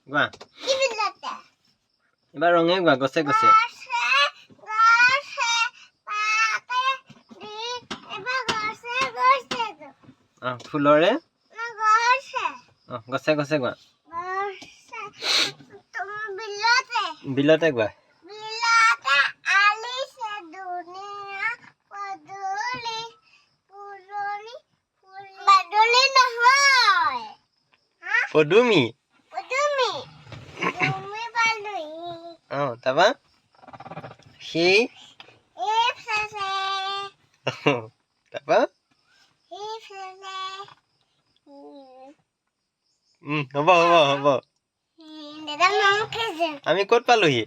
গোৱা এবাৰ ৰঙে গোৱা গছে গছে ফুলৰে গছে গছে গোৱা বিলতে গোৱা পদুমি তাৰপা সেই তাৰপা হ'ব হ'ব হ'ব আমি ক'ত পালোহি